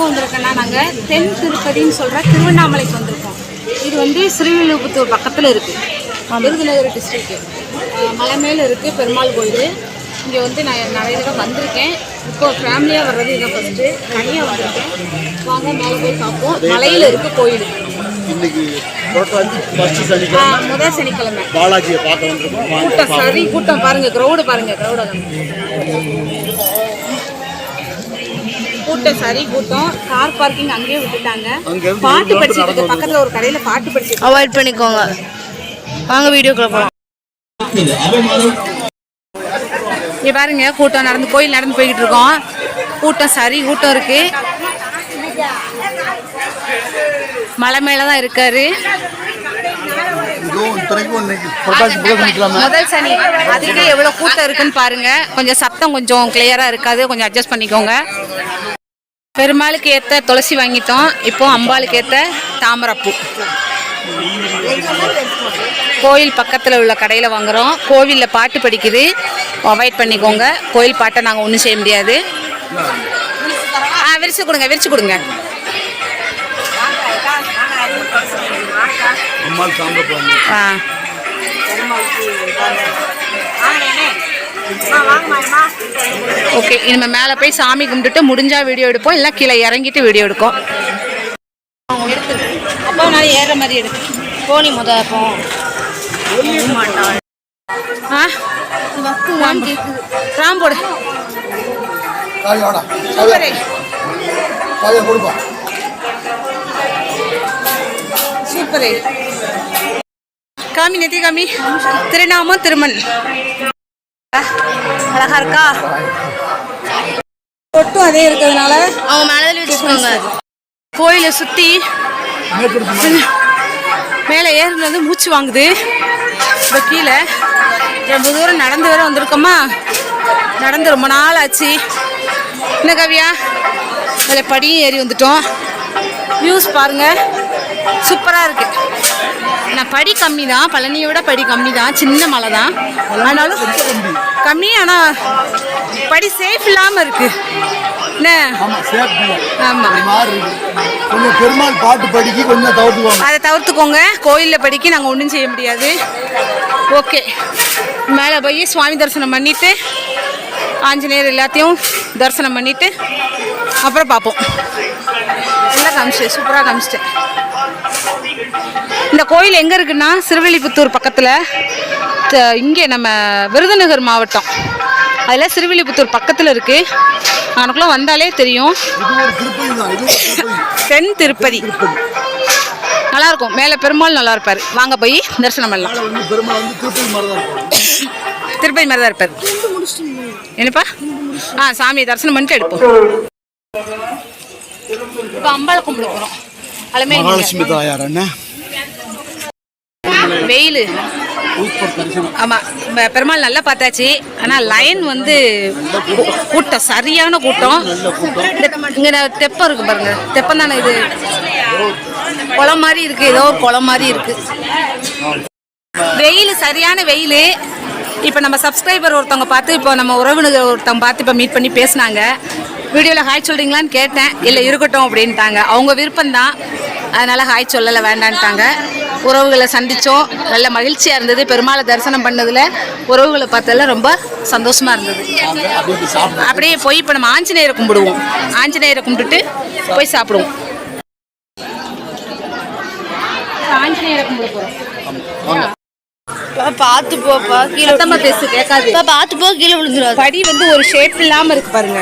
வந்திருக்கோன்னா நாங்கள் தென் திருப்பதின்னு சொல்கிற திருவண்ணாமலைக்கு வந்திருக்கோம். இது வந்து ஸ்ரீவில்லிபுத்தூர் பக்கத்தில் இருக்குது, விருதுநகர் டிஸ்ட்ரிக்ட். மலை மேலே இருக்குது பெருமாள் கோயில். இங்கே வந்து நான் நிறைய தடவை வந்திருக்கேன். இப்போ ஃபேமிலியாக வர்றது இதை ஃபஸ்ட்டு, தனியாக வந்திருக்கேன். வாங்க மேலே போய் பார்ப்போம். மலையில் இருக்குது கோயில். இன்னைக்கு முதல் சனிக்கிழமை பாலாஜியை பார்க்க வந்திருக்கோம். கூட்டம் சரி கூட்டம் பாருங்கள், க்ரௌடு பாருங்கள், கூட்டம் சரி கூட்டம். கார் பார்க்கிங் அங்கேயே விட்டுட்டாங்க. பாட்டு படிச்சுட்டு பக்கத்தில் ஒரு கடையில் பாட்டு படிச்சு அவாய்ட் பண்ணிக்கோங்க. வாங்க வீடியோக்குள்ள போகலாம். இங்கே பாருங்க கூட்டம் கோயில் நடந்து போய்கிட்டு இருக்கோம். கூட்டம் சரி கூட்டம் இருக்கு. மலை மேல தான் இருக்காரு. முதல் சனி அதுக்கே எவ்வளோ கூட்டம் இருக்குன்னு பாருங்க. கொஞ்சம் சத்தம் கொஞ்சம் கிளியரா இருக்காது, கொஞ்சம் அட்ஜஸ்ட் பண்ணிக்கோங்க. பெருமாளுக்கு ஏற்ற துளசி வாங்கிட்டோம். இப்போ அம்பாளுக்கு ஏற்ற தாமரைப்பூ கோயில் பக்கத்தில் உள்ள கடையில் வாங்குகிறோம். கோவிலில் பாட்டு படிக்குது, அவாய்ட் பண்ணிக்கோங்க. கோயில் பாட்டை நாங்கள் ஒன்றும் செய்ய முடியாது. விரிச்சு கொடுங்க, விரிச்சு கொடுங்க. ஓகே, இனிமேல் மேலே போய் சாமி கும்பிட்டுட்டு முடிஞ்சா வீடியோ எடுப்போம், இல்லை கீழே இறங்கிட்டு வீடியோ எடுப்போம். அப்போ நான் ஏறுற மாதிரி எடுத்து போனி முதப்போம். ராம் போடு. சூப்பரே. காமி நெத்தி காமி. திருநாமம் திருமண் அழகா இருக்கா? தொட்டும் அதே இருக்கிறதுனால அவங்க மேலே வச்சுக்கோங்க. கோயிலை சுற்றி மேலே ஏறுனது மூச்சு வாங்குது. இப்போ கீழே ரொம்ப தூரம் நடந்து வேற வந்திருக்கோமா, நடந்து ரொம்ப நாள் ஆச்சு. என்ன கவியா, அதில் படியும் ஏறி வந்துட்டோம். வியூஸ் பாருங்கள், சூப்பராக இருக்குது. நான் படி கம்மி தான், பழனியை விட படி கம்மி தான், சின்ன மலை தான், ஆனாலும் கம்மி. ஆனால் படி சேஃப் இல்லாமல் இருக்குது. என்ன கொஞ்சம் பெருமாள் பாட்டு படிக்க கொஞ்சம் தவிர்த்துக்கோங்க, அதை தவிர்த்துக்கோங்க. கோயிலில் படிக்க நாங்கள் ஒன்றும் செய்ய முடியாது. ஓகே, மேலே போய் சுவாமி தரிசனம் பண்ணிவிட்டு ஆஞ்சநேயர் எல்லாத்தையும் தரிசனம் பண்ணிவிட்டு அப்புறம் பார்ப்போம். நல்லா காமிச்சிட்டேன், சூப்பராக காமிச்சிட்டேன். இந்த கோயில் எங்கே இருக்குன்னா ஸ்ரீவில்லிபுத்தூர் பக்கத்தில். இங்கே நம்ம விருதுநகர் மாவட்டம், அதில் ஸ்ரீவில்லிபுத்தூர் பக்கத்தில் இருக்குது. அவனுக்குள்ள வந்தாலே தெரியும். தென் திருப்பதி நல்லா இருக்கும். மேலே பெருமாள் நல்லா இருப்பார். வாங்க போய் தரிசனம் பண்ணலாம். திருப்பதி மாதிரி தான் இருப்பார். என்னப்பா? சாமியை தரிசனம் பண்ணிட்டு எடுப்போம். இப்போ அம்பாளை கும்பிட போகிறோம். வெயில். ஆமாம், பெருமாள் நல்லா பார்த்தாச்சு. ஆனால் லைன் வந்து கூட்டம், சரியான கூட்டம். இங்கே தெப்பம் இருக்கு பாருங்க, தெப்பம் தானே இது, குளம் மாதிரி இருக்கு, ஏதோ ஒரு குளம் மாதிரி இருக்கு. வெயில், சரியான வெயில். இப்போ நம்ம சப்ஸ்கிரைபர் ஒருத்தவங்க பார்த்து, இப்போ நம்ம உறவினர் ஒருத்தவங்க பார்த்து இப்போ மீட் பண்ணி பேசினாங்க. வீடியோவில் ஹாய் சொல்கிறீங்களான்னு கேட்டேன். இல்லை இருக்கட்டும் அப்படின்ட்டாங்க. அவங்க விருப்பம்தான், அதனால் ஹாய் சொல்லலை, வேண்டான்ட்டாங்க. உறவுகளை சந்தித்தோம், நல்ல மகிழ்ச்சியாக இருந்தது. பெருமாளை தரிசனம் பண்ணதில், உறவுகளை பார்த்ததில் ரொம்ப சந்தோஷமாக இருந்தது. அப்படியே போய் இப்போ நம்ம ஆஞ்சநேயரை கும்பிடுவோம். ஆஞ்சநேயரை கும்பிட்டுட்டு போய் சாப்பிடுவோம். ஆஞ்சநேயரை கும்பிட போகிறோம். பார்த்து போப்பா, கீழே பேசு கேட்காது. பார்த்து போ, கீழே விழுந்துடாது. படி வந்து ஒரு ஷேப் இல்லாமல் இருக்கு பாருங்க.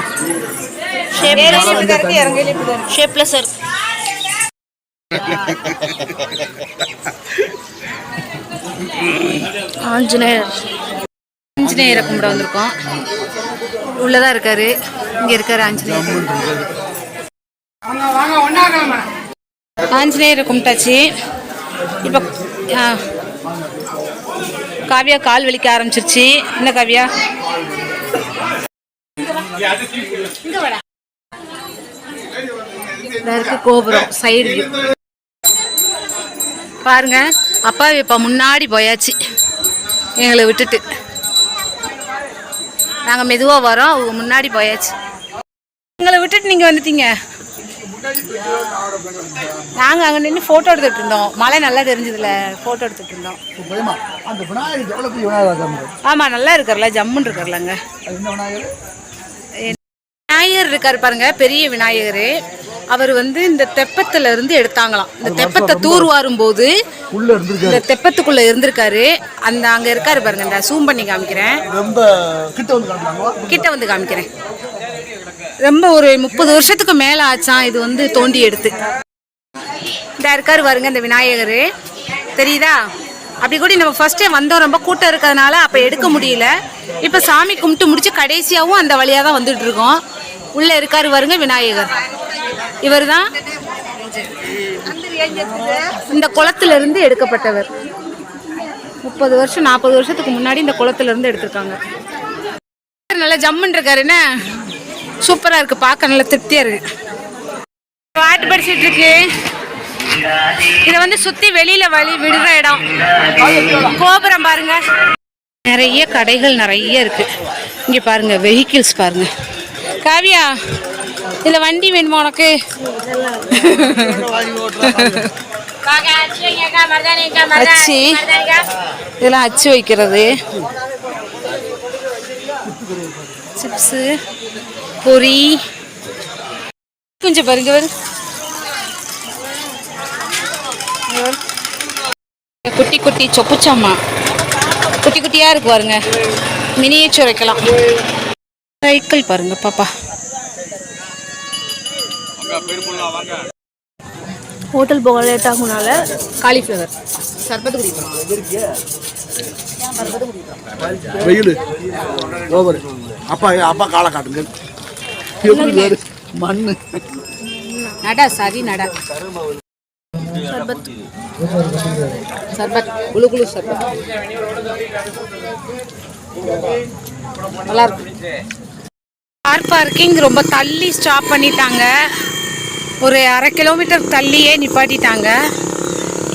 Shapeless sir. ஆஞ்சநேயரை கும்பிட வந்திருக்கோம். உள்ளதான் இருக்காரு, இங்க இருக்காரு ஆஞ்சநேயர். ஆஞ்சநேயரை கும்பிட்டாச்சு. இப்போ காவியா கால் வலிக்க ஆரம்பிச்சிருச்சு. என்ன காவியா? இருக்கு கோபுரம் சைடு பாருங்க. அப்பா இப்போ முன்னாடி போயாச்சு எங்களை விட்டுட்டு. நாங்கள் மெதுவாக வரோம், அவங்க முன்னாடி போயாச்சு. எங்களை விட்டுட்டு நீங்கள் வந்துட்டீங்க. நாங்கள் அங்கே நின்று ஃபோட்டோ எடுத்துகிட்டு இருந்தோம். மழை நல்லா தெரிஞ்சதில்ல, ஃபோட்டோ எடுத்துகிட்டு இருந்தோம். பயமா அந்த விநாயகர் எவ்வளோ பெரிய விநாயகர்? ஆமாம், நல்லா இருக்கார்ல, ஜம்முன்னு இருக்கார்லங்க. என்ன விநாயகர்? விநாயகர் இருக்கார் பாருங்க, பெரிய விநாயகர். அவர் வந்து இந்த தெப்பத்துல இருந்து எடுத்தாங்களாம். இந்த தெப்பத்தை தூர்வாரும் போது உள்ள இருந்திருக்காரு, இந்த தெப்பத்துக்குள்ள இருந்திருக்காரு. அந்த அங்க இருக்காரு பாருங்க, இந்த ஜூம் பண்ணி காமிக்கிறேன், ரொம்ப கிட்ட வந்து காட்டுறாங்க. கிட்ட வந்து காமிக்கிறேன். ரொம்ப ஒரு 30 வருஷத்துக்கு மேல ஆச்சான் இது வந்து தோண்டி எடுத்து. இந்த இருக்காரு பாருங்க இந்த விநாயகர், தெரியுதா? அப்படி கூட நம்ம ஃபர்ஸ்டே வந்தோம், ரொம்ப கூட்டம் இருக்கிறதுனால அப்போ எடுக்க முடியல. இப்போ சாமி கும்பிட்டு முடிச்சு கடைசியாகவும் அந்த வழியாக தான் வந்துட்டு இருக்கோம். உள்ளே இருக்காரு பாருங்க விநாயகர். இவர் தான் இந்த குளத்துல இருந்து எடுக்கப்பட்டவர். 30 வருஷம் 40 வருஷத்துக்கு முன்னாடி இந்த குளத்துல இருந்து எடுத்திருக்காங்க. நல்லா ஜம்முன்னு இருக்காரு, என்ன சூப்பரா இருக்கு, பார்க்க நல்லா திருப்தியா இருக்கு. பாட்டு படிச்சுட்டு இருக்கு. இதை வந்து சுத்தி வெளியில வழி விடுற இடம். கோபுரம் பாருங்க, நிறைய கடைகள் நிறைய இருக்கு. இங்க பாருங்க வெஹிக்கிள்ஸ் பாருங்க. காவியா, இதுல வண்டி வேணுமா உனக்கு? அச்சு, இதெல்லாம் அச்சு வைக்கிறது, சிப்ஸு, பொரி, கொஞ்சம் பாருங்க. குட்டி குட்டி சொப்புச்சாமா குட்டி குட்டியா இருக்கு பாருங்க, மினியேச்சர் வைக்கலாம். சைக்கிள் பாருங்க பாப்பா. ஹோட்டல் போக லேட் ஆகுனால காலிஃப்ளவர் சர்பத்து குடிக்கலாம். வெயில் ஓவர். அப்பா அப்பா காலை காட்டுங்க. மண்ணு நட சரி நட. சர்பத் சர்பத் குளு குளு சர்பத் நல்லா இருக்கும். கார் பார்க்கிங் ரொம்ப தள்ளி ஸ்டாப் பண்ணிட்டாங்க. ஒரு 1/2 கிலோமீட்டர் தள்ளியே நிப்பாட்டிட்டாங்க.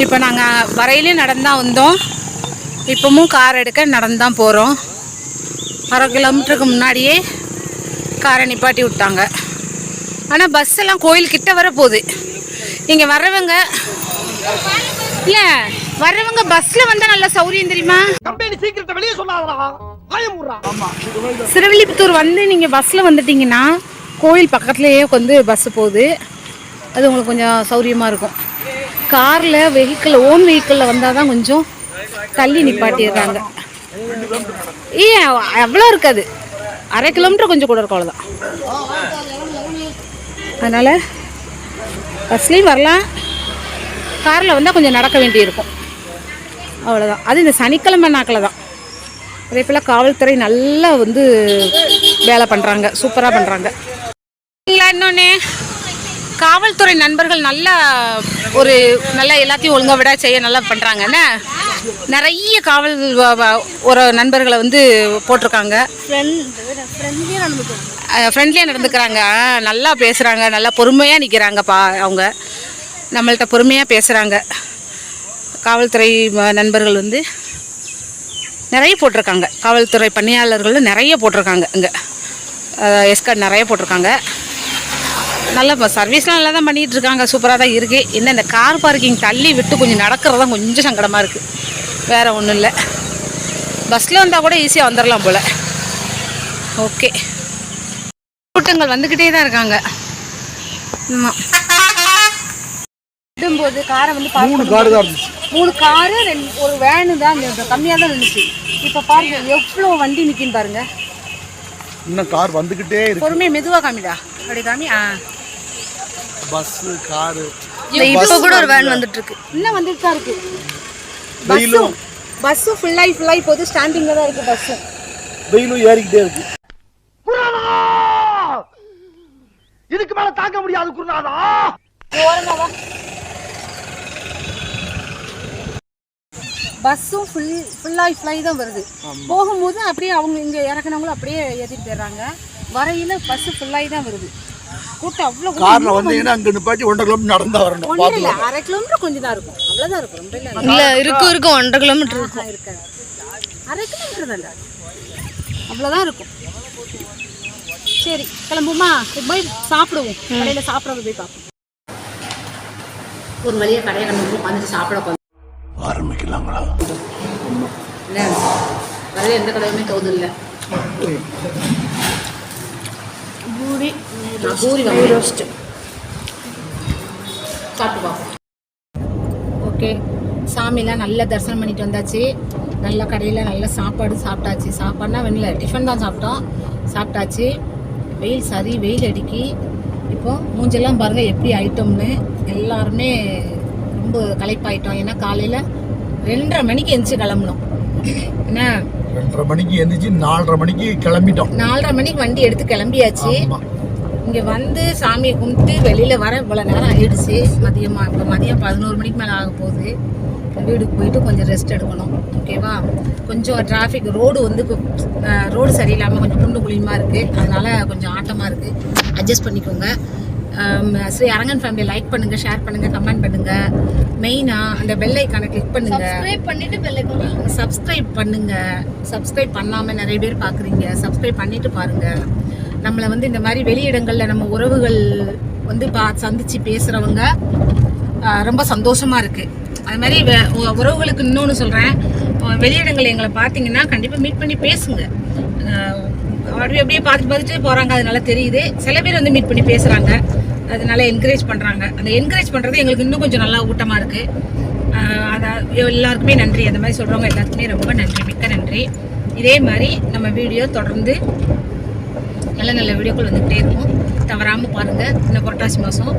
இப்போ நாங்கள் வரையிலே நடந்தான் வந்தோம், இப்போவும் கார் எடுக்க நடந்தான் போகிறோம். 1/2 கிலோமீட்டருக்கு முன்னாடியே காரை நிப்பாட்டி விட்டாங்க. ஆனால் பஸ் எல்லாம் கோயில்கிட்ட வர போகுது. இங்கே வர்றவங்க இல்லை, வர்றவங்க பஸ்ஸில் வந்தால் நல்ல சௌரியம் தெரியுமா? சிறுவில்லிபுத்தூர் வந்து நீங்கள் பஸ்ஸில் வந்துட்டீங்கன்னா கோயில் பக்கத்துலேயே வந்து பஸ்ஸு போகுது. அது உங்களுக்கு கொஞ்சம் சௌரியமாக இருக்கும். காரில் ஓன் வெஹிக்கிளில் வந்தால் தான் கொஞ்சம் தள்ளி நிப்பாட்டிடுறாங்க. அவ்வளோ இருக்காது, 1/2 கிலோமீட்டர் கொஞ்சம் கூட இருக்கும், அவ்வளோதான். அதனால் பஸ்லேயும் வரலாம், காரில் வந்தால் கொஞ்சம் நடக்க வேண்டியிருக்கும், அவ்வளோதான். அது இந்த சனிக்கிழமை நாக்கில் தான். அதே போல் காவல்துறை நல்லா வந்து வேலை பண்ணுறாங்க, சூப்பராக பண்ணுறாங்க. இன்னொன்று, காவல்துறை நண்பர்கள் நல்லா எல்லாத்தையும் ஒழுங்காக விட செய்ய நல்லா பண்ணுறாங்கண்ணே. நிறைய காவல் ஒரு நண்பர்களை வந்து போட்டிருக்காங்க. ஃப்ரெண்ட்லியாக நடந்துக்கிறாங்க, நல்லா பேசுகிறாங்க, நல்லா பொறுமையாக நிற்கிறாங்கப்பா. அவங்க நம்மள்கிட்ட பொறுமையாக பேசுகிறாங்க. காவல்துறை நண்பர்கள் வந்து நிறைய போட்டிருக்காங்க. காவல்துறை பணியாளர்கள் நிறைய போட்டிருக்காங்க. இங்கே எஸ்கார்ட் நிறைய போட்டிருக்காங்க. நல்லா சர்வீஸ்லாம் நல்லா தான் பண்ணிகிட்டு இருக்காங்க, சூப்பராக தான் இருக்குது. இன்னும் இந்த கார் பார்க்கிங் தள்ளி விட்டு கொஞ்சம் நடக்கிறது தான் கொஞ்சம் சங்கடமாக இருக்குது, வேறு ஒன்றும் இல்லை. பஸ்ஸில் வந்தால் கூட ஈஸியாக வந்துடலாம் போல். ஓகே, கூட்டங்கள் வந்துக்கிட்டே தான் இருக்காங்க. ஆமாம், விடும்போது காரை வந்து 3 காரு ஒரு வேனு தான் கம்மியாக தான் நின்றுச்சு. இப்போ பாருங்க எவ்வளோ வண்டி நிற்கின்னு பாருங்க. இன்னும் கார் வந்துக்கிட்டே இருக்கு. பொறுமையாக மெதுவாக காமிடா, அப்படி காமி. பஸ் காரு இப்போ கூட ஒரு வேன் வந்துட்டு இருக்கு, இன்னும் வந்துட்டு தான் இருக்கு. பஸ்ஸும் ஃபுல்லாகி போகுது, ஸ்டாண்டிங்கில் தான் இருக்குது பஸ்ஸும். வெயிலும் ஏறிக்கிட்டே இருக்கு. இதுக்கு மேல தாங்க முடியாது குருநாதா. பஸ்ஸும் ஃபுல்லாகி தான் வருது. போகும்போது அப்படியே அவங்க இங்கே இறக்குனவங்களும் அப்படியே ஏற்றிட்டு போயிடுறாங்க. வரையில் பஸ்ஸு ஃபுல்லாகி தான் வருது. கூட்டம் அவ்வளோ. காரில் வந்தீங்கன்னா அங்கே நிப்பாட்டி 1.5 கிலோமீட்டர் நடந்தா வரணும். 1/2 கிலோமீட்டர் கொஞ்சம் தான் இருக்கும், அவ்வளோதான் இருக்கும். ரொம்ப இல்லை, இருக்கும் 1/2 கிலோமீட்டர் இருக்கும். இருக்காது, 1/2 கிலோமீட்டர் தான், அவ்வளோதான் இருக்கும். சரி கிளம்புமா, போய் சாப்பிடுவோம், கடையில் சாப்பிட்றது போய் பார்ப்போம். ஒரு வழியாக கடையை கண்டு உட்காந்துட்டு சாப்பிட உட்காந்து ஆரம்பிக்கலாங்களா? என்ன வரைய எந்த கடையுமே தோது இல்லை. பூரி ரோஸ்ட்டு சாப்பிட்டு பார்ப்போம். ஓகே, சாமிலாம் நல்லா தரிசனம் பண்ணிட்டு வந்தாச்சு. நல்ல கடையில் நல்ல சாப்பாடு சாப்பிட்டாச்சு. சாப்பாடுனா வெளில டிஃபன் தான் சாப்பிட்டாச்சு. வெயில் அடிக்கி. இப்போ மூஞ்செல்லாம் பாருங்கள் எப்படி ஐட்டம்னு. எல்லாருமே ரொம்ப களைப்பாயிட்டோம். ஏன்னா காலையில் 2:30 மணிக்கு எந்திரிச்சு கிளம்பணும். என்ன 2:30 மணிக்கு எந்திரிச்சு 4:30 மணிக்கு கிளம்பிட்டோம். 4:30 மணிக்கு வண்டி எடுத்து கிளம்பியாச்சு. இங்கே வந்து சாமியை கும்பிட்டு வெளியில் வர இவ்வளோ நேரம் ஆகிடுச்சு. இப்போ மதியம் 11 மணிக்கு மேலே ஆக போகுது. வீட்டுக்கு போயிட்டு கொஞ்சம் ரெஸ்ட் எடுக்கணும். ஓகேவா? கொஞ்சம் டிராஃபிக் ரோடு சரியில்லாமல் கொஞ்சம் குண்டு குழியுமா இருக்குது. அதனால் கொஞ்சம் ஆட்டமாக இருக்குது. அட்ஜஸ்ட் பண்ணிக்கோங்க. ஸ்ரீ அரங்கன் ஃபேமிலி லைக் பண்ணுங்கள், ஷேர் பண்ணுங்கள், கமெண்ட் பண்ணுங்கள். மெயினாக அந்த பெல் ஐக்கானை கிளிக் பண்ணுங்கள். சப்ஸ்கிரைப் பண்ணுங்கள். சப்ஸ்கிரைப் பண்ணாமல் நிறைய பேர் பார்க்குறீங்க. சப்ஸ்கிரைப் பண்ணிவிட்டு பாருங்கள். நம்மளை வந்து இந்த மாதிரி வெளியிடங்களில் நம்ம உறவுகள் வந்து சந்தித்து பேசுகிறவங்க ரொம்ப சந்தோஷமாக இருக்குது. அது மாதிரி உறவுகளுக்கு இன்னொன்று சொல்கிறேன், வெளியிடங்கள் எங்களை பார்த்தீங்கன்னா கண்டிப்பாக மீட் பண்ணி பேசுங்க. அப்படியே பார்த்துட்டு போகிறாங்க, அதனால தெரியுது. சில பேர் வந்து மீட் பண்ணி பேசுகிறாங்க, அதனால என்கரேஜ் பண்ணுறாங்க. அந்த என்கரேஜ் பண்ணுறது எங்களுக்கு இன்னும் கொஞ்சம் நல்லா ஊட்டமாக இருக்குது. எல்லாருக்குமே நன்றி. அந்த மாதிரி சொல்கிறவங்க எல்லாருக்குமே ரொம்ப நன்றி, மிக்க நன்றி. இதே மாதிரி நம்ம வீடியோ தொடர்ந்து நல்ல வீடியோக்கள் வந்துகிட்டே இருக்கும். தவறாமல் பாருங்கள். இன்னும் புரட்டாசி மாதம்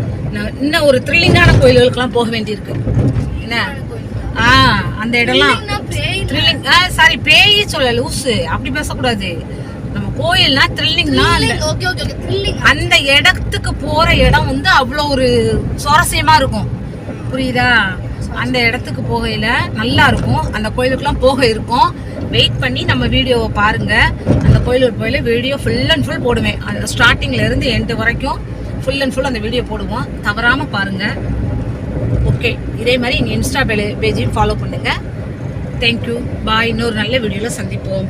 இன்னும் ஒரு த்ரில்லிங்கான கோயில்களுக்கெல்லாம் போக வேண்டியிருக்கு. என்ன அந்த இடம்லாம் த்ரில்லிங். சாரி, பேய் சொல்ல லூஸு, அப்படி பேசக்கூடாது. நம்ம கோயில்னா த்ரில்லிங்னா அந்த இடத்துக்கு போகிற இடம் வந்து அவ்வளோ ஒரு சுவாரஸ்யமாக இருக்கும். புரியுதா? அந்த இடத்துக்கு போகையில் நல்லா இருக்கும். அந்த கோயிலுக்குலாம் போக இருக்கும். வெயிட் பண்ணி நம்ம வீடியோவை பாருங்கள். அந்த கோயிலுக்கு வீடியோ ஃபுல் அண்ட் ஃபுல் போடுவேன். அந்த ஸ்டார்டிங்லேருந்து எண்டு வரைக்கும் ஃபுல் அண்ட் ஃபுல் அந்த வீடியோ போடுவோம். தவறாமல் பாருங்கள். ஓகே, இதே மாதிரி எங்கள் இன்ஸ்டா பேஜையும் ஃபாலோ பண்ணுங்கள். தேங்க்யூ, பாய். இன்னொரு நல்ல வீடியோவில் சந்திப்போம்.